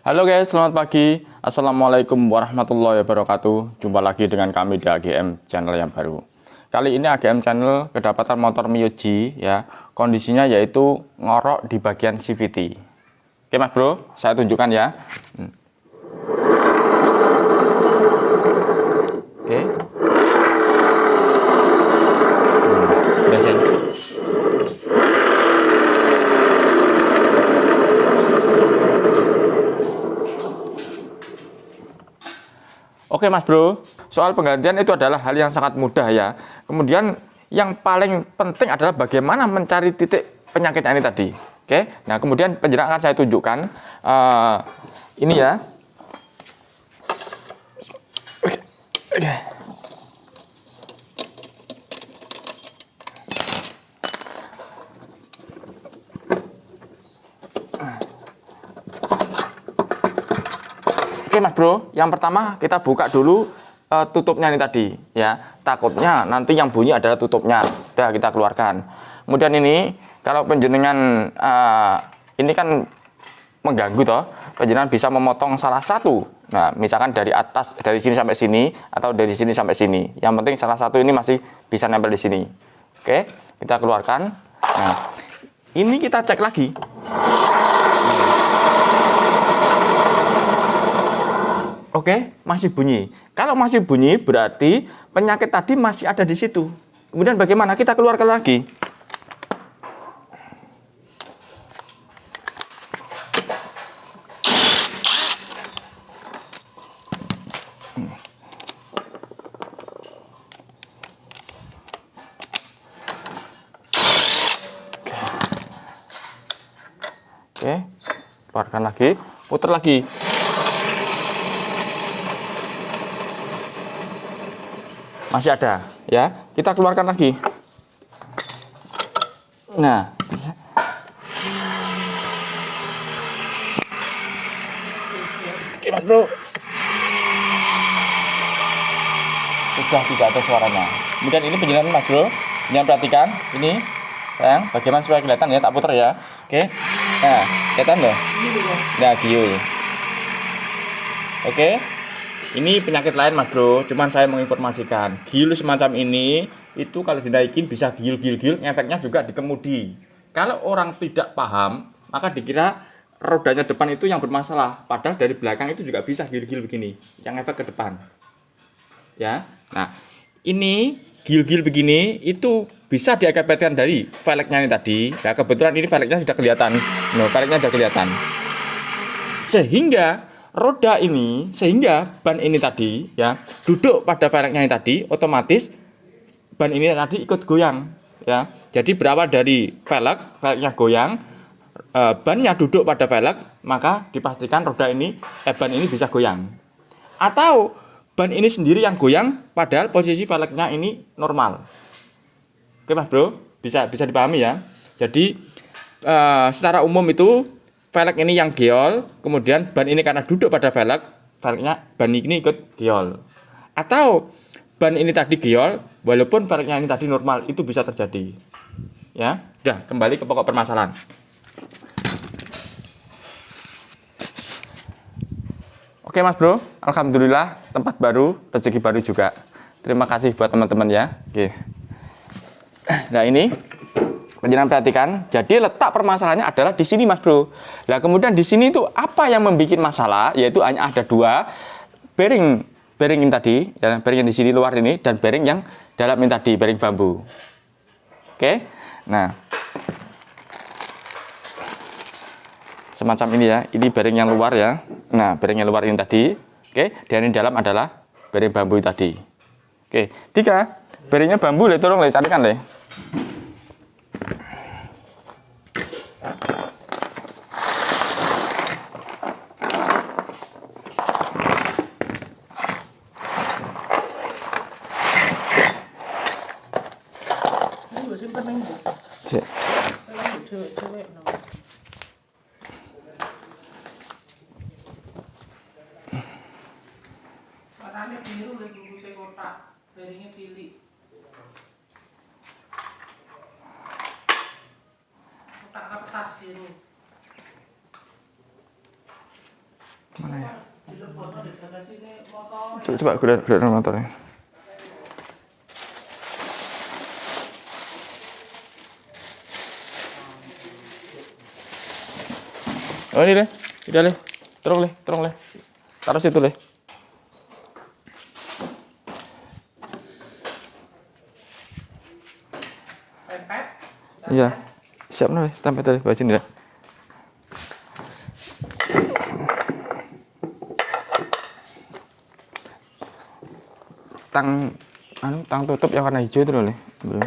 Halo guys, selamat pagi. Assalamualaikum warahmatullahi wabarakatuh. Jumpa lagi dengan kami di AGM channel yang baru. Kali ini AGM channel kedapatan motor Mio G ya. Kondisinya yaitu ngorok di bagian CVT. Oke Mas Bro, saya tunjukkan ya. Oke. Oke Mas Bro, soal penggantian itu adalah hal yang sangat mudah ya. Kemudian yang paling penting adalah bagaimana mencari titik penyakitnya ini tadi. Oke, nah kemudian penjelasan akan saya tunjukkan. Ini ya. Oke Mas Bro, yang pertama kita buka dulu tutupnya ini tadi ya. Takutnya nanti yang bunyi adalah tutupnya. Udah kita keluarkan. Kemudian ini kalau penjenengan ini kan mengganggu toh, penjenengan bisa memotong salah satu. Nah, misalkan dari atas dari sini sampai sini atau dari sini sampai sini. Yang penting salah satu ini masih bisa nempel di sini. Oke, kita keluarkan. Nah, ini kita cek lagi. Oke, masih bunyi. Kalau masih bunyi berarti penyakit tadi masih ada di situ. Kemudian bagaimana? Kita keluarkan lagi. Oke, keluarkan lagi, putar lagi. Masih ada ya, kita keluarkan lagi. Nah, oke Mas Bro, sudah tidak ada suaranya. Kemudian ini penjelasan Mas Bro, jangan perhatikan ini sayang, bagaimana supaya kelihatan ya, tak putar ya. Oke, nah kelihatan loh, nah giul. Oke, ini penyakit lain Mas Bro, cuman saya menginformasikan giul semacam ini itu kalau dinaikin bisa giul, efeknya juga di kemudi. Kalau orang tidak paham maka dikira rodanya depan itu yang bermasalah, padahal dari belakang itu juga bisa giul begini yang efek ke depan ya. Nah ini giul begini itu bisa diakibatkan dari velgnya ini tadi ya. Kebetulan ini velgnya sudah kelihatan, velgnya sudah kelihatan, sehingga roda ini, sehingga ban ini tadi ya duduk pada velgnya ini tadi, otomatis ban ini tadi ikut goyang ya. Jadi berawal dari velgnya goyang, bannya duduk pada velg, maka dipastikan roda ini ban ini bisa goyang. Atau ban ini sendiri yang goyang padahal posisi velgnya ini normal. Oke Mas Bro, bisa dipahami ya. Jadi secara umum itu velg ini yang geol, kemudian ban ini karena duduk pada velgnya ban ini ikut geol. Atau ban ini tadi geol, walaupun velgnya ini tadi normal, itu bisa terjadi. Ya, udah kembali ke pokok permasalahan. Oke Mas Bro, alhamdulillah tempat baru, rezeki baru juga. Terima kasih buat teman-teman ya. Oke. Nah ini penjelasan perhatikan. Jadi letak permasalahannya adalah di sini Mas Bro. Nah kemudian di sini itu apa yang membuat masalah? Yaitu hanya ada dua bearing ini tadi, ya, bearing yang di sini luar ini dan bearing yang dalam ini tadi, bearing bambu. Oke. Nah semacam ini ya. Ini bearing yang luar ya. Nah bearing yang luar ini tadi. Oke. Dan yang dalam adalah bearing bambu tadi. Oke. Tiga bearingnya bambu, tolong carikan le. Warnanya biru dan bungkusnya kotak, bearingnya cilik. Kotak kertas biru. sini motor. Coba geledah motornya. Oh ini Le, udah Le, terong Le, taruh situ Le. Pempet. Iya, siap Le, sampai tadi bawa sini Le. Tang tutup yang warna hijau itu loh Le. Belum.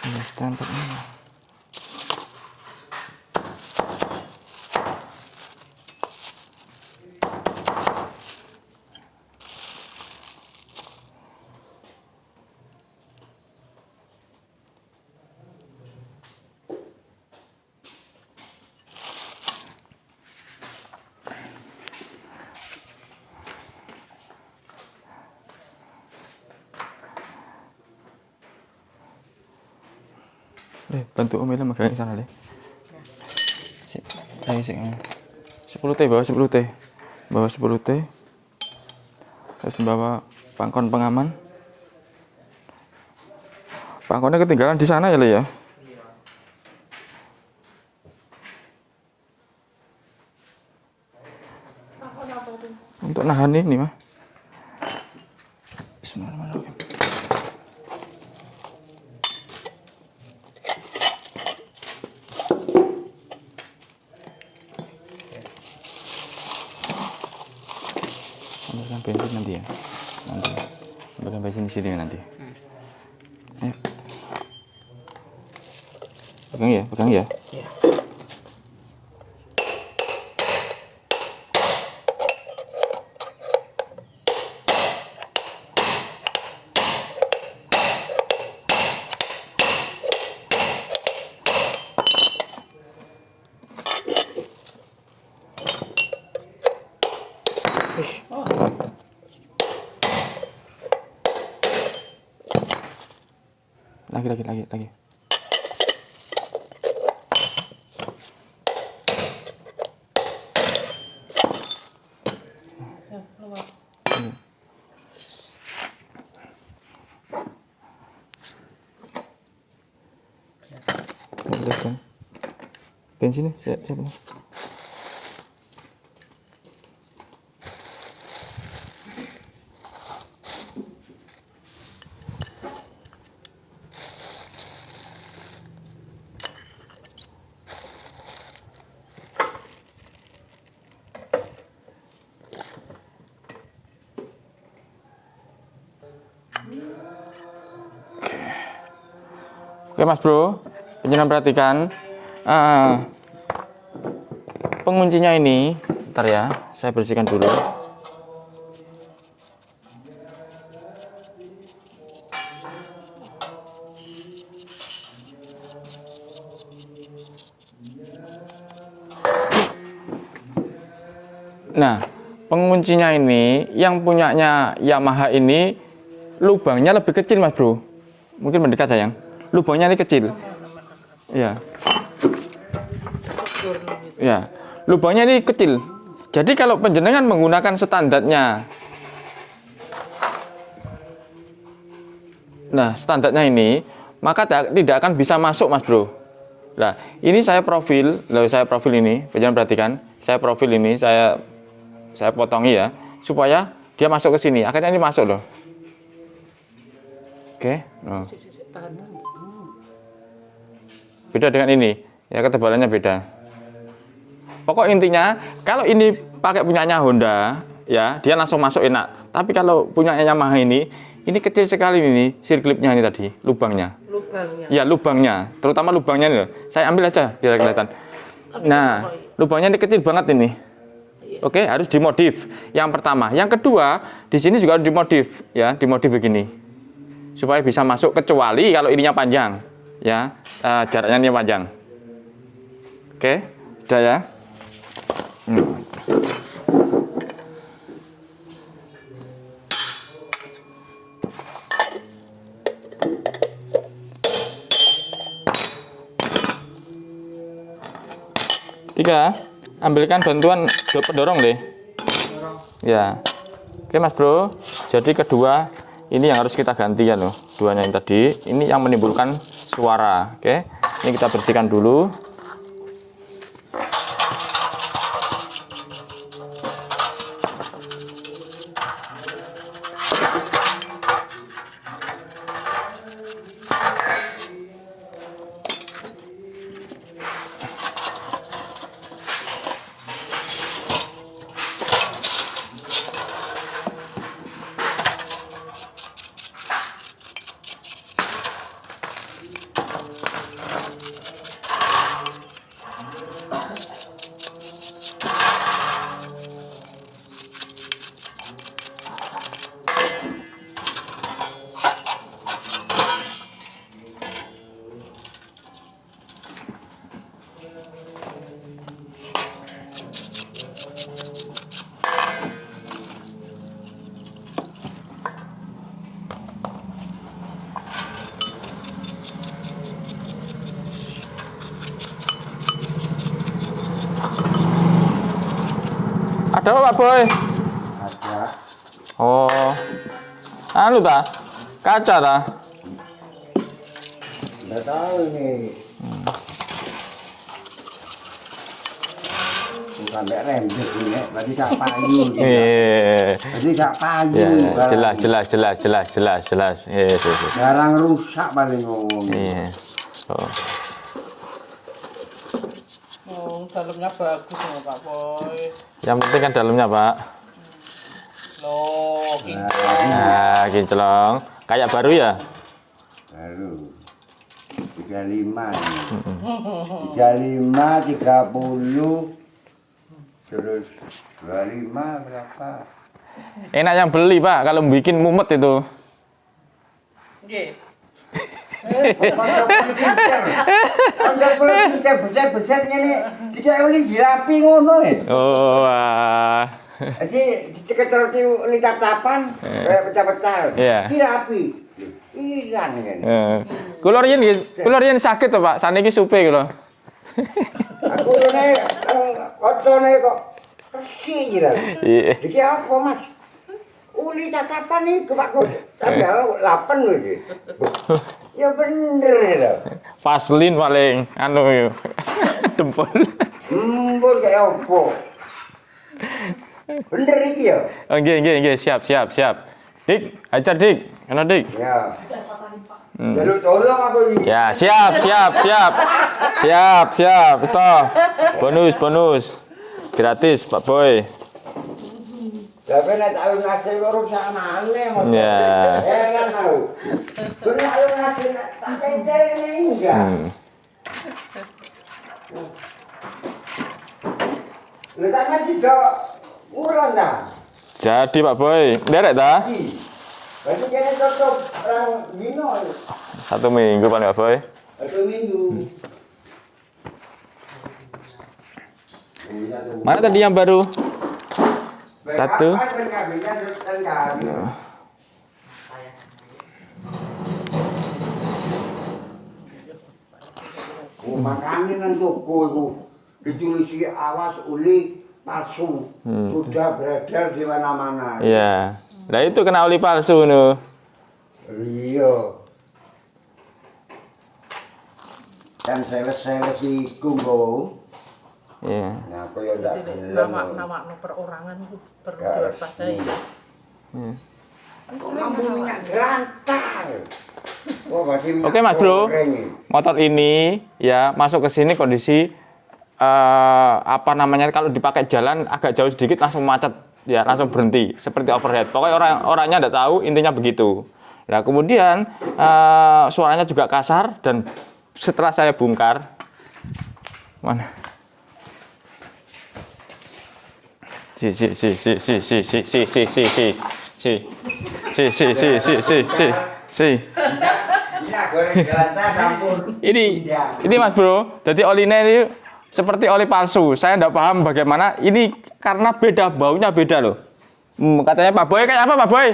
Ini stempel ini. Bantu Om Ilham megangin sana Le. Sik, ayo sik. 10T bawa 10T. Bawa 10T. Terus bawa pangkon pengaman. Pangkonnya ketinggalan di sana ya Le ya. Untuk nahan ini mah. Bismillahirrahmanirrahim. Ambilkan bensin nanti ya. Nanti. Ambilkan bensin di sini nanti. Ayo. Pegang ya, pegang ya. Iya. Oh. Lagi. Ya, keluar. Bensin siap. Oke Mas Bro, jangan perhatikan penguncinya ini. Bentar ya, saya bersihkan dulu. Nah, penguncinya ini yang punyanya Yamaha ini lubangnya lebih kecil Mas Bro. Mungkin mendekat sayang. Lubangnya ini kecil. Ya. Ya. Lubangnya ini kecil. Jadi kalau penjenengan menggunakan standarnya. Nah, standarnya ini, maka tidak akan bisa masuk Mas Bro. Nah, ini saya profil ini, jangan perhatikan. Saya profil ini saya potongi ya, supaya dia masuk ke sini. Akhirnya ini masuk loh. Oke. Nah. Beda dengan ini, ya ketebalannya beda. Pokok intinya, kalau ini pakai punyanya Honda, ya dia langsung masuk enak. Tapi kalau punyanya Yamaha ini Ini kecil sekali ini sirklipnya ini tadi, lubangnya. Lubangnya. Ya lubangnya, terutama lubangnya ini loh. Saya ambil aja biar kelihatan. Nah, lubangnya ini kecil banget ini. Oke, harus dimodif. Yang pertama, yang kedua, di sini juga harus dimodif, ya, dimodif begini, supaya bisa masuk kecuali kalau ininya panjang, ya, jaraknya ini panjang. Oke, sudah ya. Tiga, ambilkan bantuan pendorong deh. Ya, oke Mas Bro. Jadi kedua, ini yang harus kita ganti ya loh. Duanya yang tadi, ini yang menimbulkan suara. Oke, ini kita bersihkan dulu. Ada apa Pak Boy? Ada. Oh, anu ta? Kaca ta? Nggak tahu ini. Bukan kayak rembet ini, berarti cak payu. Berarti cak payu. Ya, jelas. Yes. Jarang rusak paling ngomong. Iya. Oh. Oh, dalamnya bagus loh Pak Boy. Yang penting kan dalamnya, Pak. Loh, Nah, kinclong. Kayak baru ya? Baru 35 nih. 35, 30, terus 25 berapa? Enak yang beli, Pak. Kalau bikin mumet itu. Nggih. Kalau besar-besar ini dicek dirapi ngono ya. Oh, wah. Jadi dicek-cek ini tap-tapan kayak pecah-pecah. Iya. Dirapi. Hilang kan. Kula riyen sakit to, Pak. Saniki supe kula. Aku ini kocone kok bersih gitu. Iya. Iki apa, Mas? Uli tatapan nih ke Pak Kok. Tambah 8 lho iki. Ya bener lho. Vaseline paling anu yo. Dempul. Embur kayak apa? Bener iki ya? Oh, nggih, siap. Dik, ajar Dik. Ana Dik. Ya. Jaluk tolong aku iki. Ya, siap. Stop. Bonus. Gratis, Pak Boy. Tapi nek alun nasi karo samane mau. Ya. Heran aku. Bener alun nasi tak cengceng ini enggak. Lha sampean juga urang ta? Jadi Pak Boy, derek ta? Berarti kene cocok orang dino. 1 minggu paling Pak Boy. 1 minggu. Mana tadi yang baru? 1. Makanya nang toko itu ditulisi awas uli palsu sudah beredar di mana-mana. Iya. Nah itu kena oli palsu nu. Iya. Kan sales-sales iku nggo. Iya. Nah, kaya ndak gelem. Nama perorangan itu perlu diwaspadai ya. Lampu minyak gerantal. Oh, berarti minyak Oke Mas Bro, goreng ini. motor ini ya masuk ke sini kondisi apa namanya kalau dipakai jalan agak jauh sedikit langsung macet. ya langsung berhenti seperti overhead. Pokoknya orangnya tidak tahu, intinya begitu. Nah kemudian suaranya juga kasar dan setelah saya bongkar, mana? Ini Mas Bro, jadi olinya ini seperti oli palsu. Saya tidak paham bagaimana ini karena beda, baunya beda loh. Katanya Pak Boy kayak apa Pak Boy?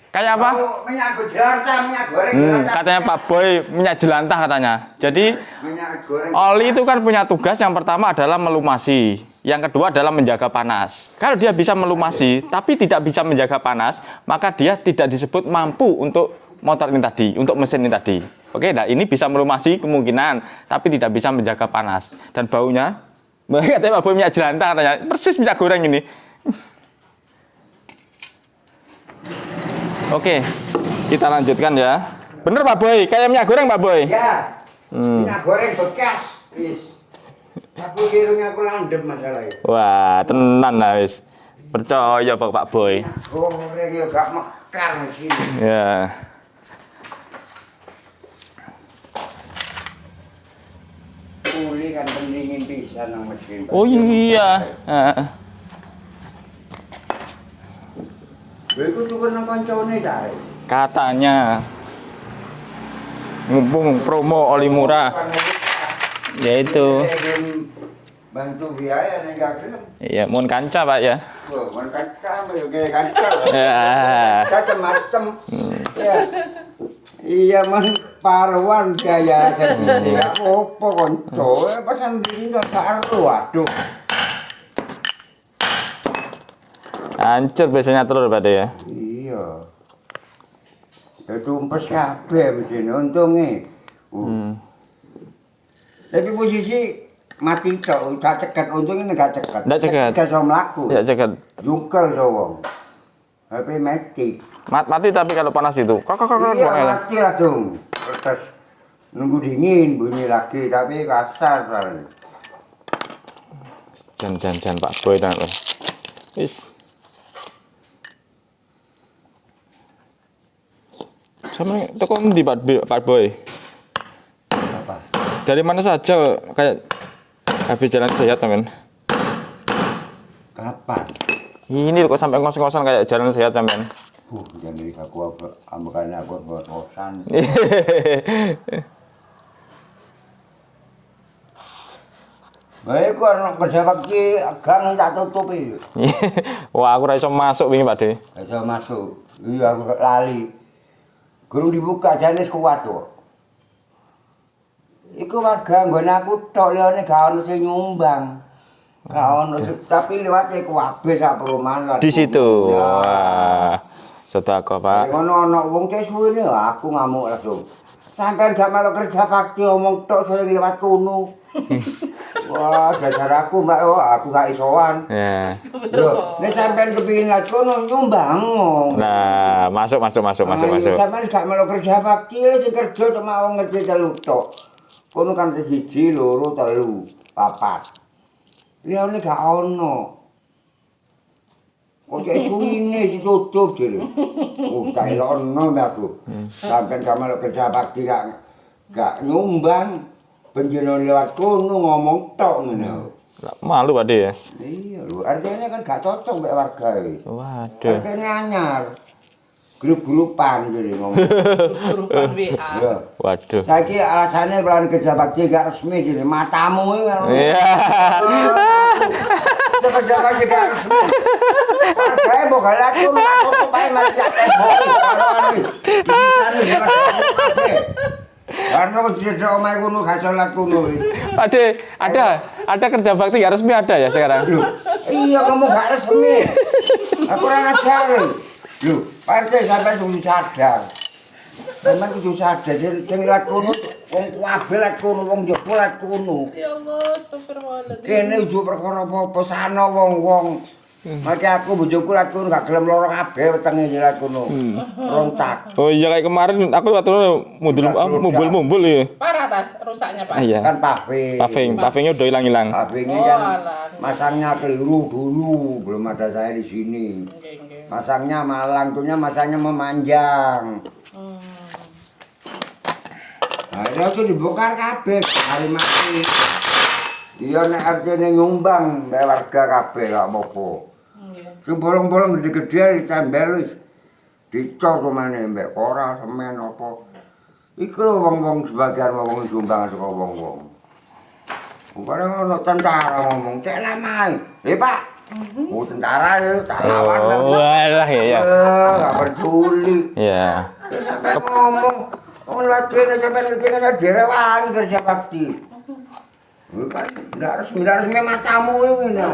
Kayak apa? Minyak jelantah, minyak goreng jelantah. Katanya Pak Boy minyak jelantah katanya. Jadi Minyak goreng. oli itu kan punya tugas yang pertama adalah melumasi, yang kedua adalah menjaga panas. Kalau dia bisa melumasi tapi tidak bisa menjaga panas, maka dia tidak disebut mampu untuk motor ini tadi, untuk mesin ini tadi. Oke, nah ini bisa melumasi kemungkinan, tapi tidak bisa menjaga panas. Dan baunya, katanya Pak Boy minyak jelantah katanya, persis minyak goreng ini. Oke, kita lanjutkan ya. Bener Pak Boy, kayak minyak goreng Pak Boy. Ya, minyak goreng bekas. Wis. Aku kirungnya aku landep masalahnya. Wah, tenan lah wis. Percaya Pak Boy. Goreng ya gak mekar sih. Ya. Uli kan pendingin pisan nang mesin. Oh iya. Heeh. Lha iku tuku nang kancane ta. Katanya mumpung promo oli murah, yaitu bantu biaya nek gak gelem. iya mun kanca Pak ya. Oh, mon kaca yo kayak kaca. Ya. Kaca macem. Ya. Iya man paruan gaya kan. Ya opo konco, pasan diri kok karo waduh. Hancur biasanya telur Pak ya. Iya. Ketumpes kabeh mesin untunge. Tapi posisi mati tok, gak ceket untungnya gak ceket. Nggak ceket. Gak iso mlaku. Ya cekat. Jungkel to wong. HP mati. Mati tapi kalau panas itu. Iya, mati langsung. Terus nunggu dingin bunyi lagi tapi kasar soalnya. Jan Pak Boy dan wis. Sama toko ndi Pak Boy? Apa? Dari mana saja kayak habis jalan sehat teman? Kapan? Ini kok sampai ngos-ngosan kayak jalan sehat teman. Jadi aku ambekan aku bosan. Baik kok ana kerja bakti gang tak tutupi. Wah, aku ora iso masuk wingi Pak De. Iso masuk. Iya aku lali. Gurung dibuka jane kuat kok. Iku warga nggon aku tok liyane gak ono sing nyumbang. Gak ono tapi liwate kabeh sak perumahan. Di situ. Wah. Sedekah, Pak. Ngono ana wong cek suwene aku ngamuk langsung. Sampeyan gak melok kerja bakti omong tok sering lewat kono. Wah, dasar aku Mbak, aku gak isoan. Ya. Lho, nek sampeyan kepengin lewat kono nyumbang. Nah, masuk. Sampeyan gak melok kerja bakti sing kerja cuma wong ngerti telu tok. Kono kan 1, 2, 3, 4. Liyane gak ono. Kok suwine ditutup jare. Oh, tak elono aku. Sampeyan gak melok kerja bakti gak nyumbang. Penjenengan lewat kono ngomong tok ngono. Malu Pak De ya. Iya lho, artinya kan gak cocok mbek warga iki. Waduh. Artinya anyar. Grup-grupan jadi ngomong. Grupan WA. Iya. Waduh. Saiki alasane pelan kerja bakti gak resmi jadi matamu iki. Iya. Kerja bakti gak resmi. Kae mbok galaku aku pae mari tak tembok. Karena tidak omah kuno gak salat kuno iki. Pak De, ada kerja bakti nggak resmi ada ya sekarang? Loh, iya kamu gak resmi. Aku ora ngajar. Loh, partai sampai kudu sadar. Sampeyan kudu sadar sing lewat kono wong kabeh lewat kono, wong jopo lewat kono. Ya Allah, astagfirullahaladzim. Kene ujuk perkara apa sana wong-wong. Maka aku bojoku lewat kono gak gelem loro kabeh wetenge lewat kono. Rontak. Oh iya kayak kemarin aku waktu mumbul ya. Parah ta rusaknya Pak? Iya. Kan paving. Pavingnya udah hilang-hilang. Pavingnya Oh kan alah, masangnya keliru dulu, belum ada saya di sini. Masangnya malang, tuhnya masangnya memanjang. Nah, itu dibongkar kabeh, hari mati. Iya nek artine nyumbang mbek warga kabeh gak apa-apa. Sing bolong-bolong gede-gede ditembel wis. Dicor kemana mbek koral, semen apa. Iku lho wong-wong sebagian wong sumbang saka wong-wong. Barang ono tentara ngomong, "Cek lama." Pak. Oh, tentara ya, tak lawan. Oh, alah ya. Enggak peduli. Ya. Sampai ngomong, "Oh, latihan sampai latihan direwangi kerja bakti." Bukan, enggak resmi matamu ini.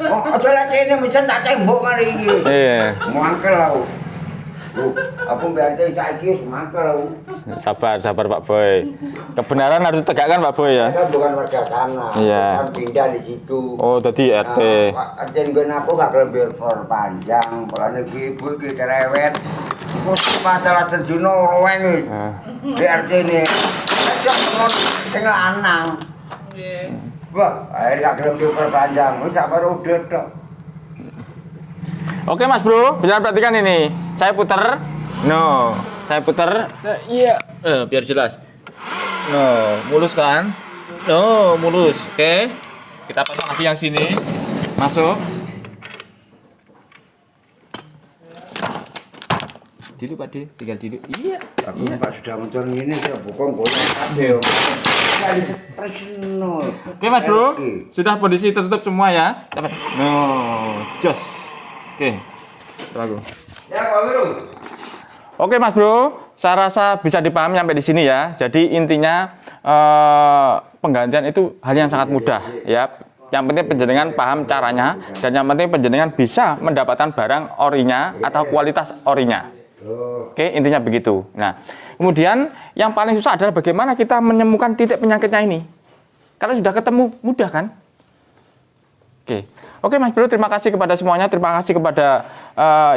Oh, ada latihan mesin tak tembok mari iki. Iya. Mangkel aku. Aku berarti saiki mangkel. Sabar Pak Boy. Kebenaran harus ditegakkan Pak Boy ya. Saya bukan warga sana. Iya. Kan pindah di situ. Oh, tadi RT. Arjen gue aku gak kelebih panjang. Polanya ibu iki cerewet. Mesti masalah sejuno roweng. Di RT ini. Ada temen sing lanang. Wah, akhirnya gak kelebih perpanjang. Wis sak baru udah tok. Oke Mas Bro, bisa perhatikan ini. Saya putar. No, saya putar. Iya. Biar jelas. No, mulus kan? No, mulus. Oke. Kita pasang lagi yang sini. Masuk. Dulu Pak D, tinggal dulu. Iya. Aku Pak sudah muncul ini saya bukong goyang kabeh. Kali tersenol. Oke Mas Bro, sudah kondisi tertutup semua ya. No, jos. Oke, bagus. Ya Pak Bro. Oke Mas Bro, saya rasa bisa dipahami sampai di sini ya. Jadi intinya penggantian itu hal yang sangat mudah ya. Yang penting penjenengan paham caranya dan yang penting penjenengan bisa mendapatkan barang orinya atau kualitas orinya. Oke, intinya begitu. Nah, kemudian yang paling susah adalah bagaimana kita menemukan titik penyakitnya ini. Kalau sudah ketemu, mudah kan? Oke Mas Bro, terima kasih kepada semuanya. Terima kasih kepada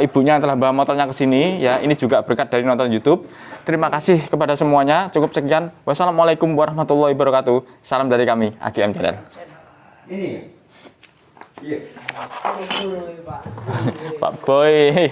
ibunya yang telah bawa motornya ke sini. Ya, ini juga berkat dari nonton YouTube. Terima kasih kepada semuanya. Cukup sekian. Wassalamualaikum warahmatullahi wabarakatuh. Salam dari kami, AGM Jalan. Ini. Iya. Pak Boy.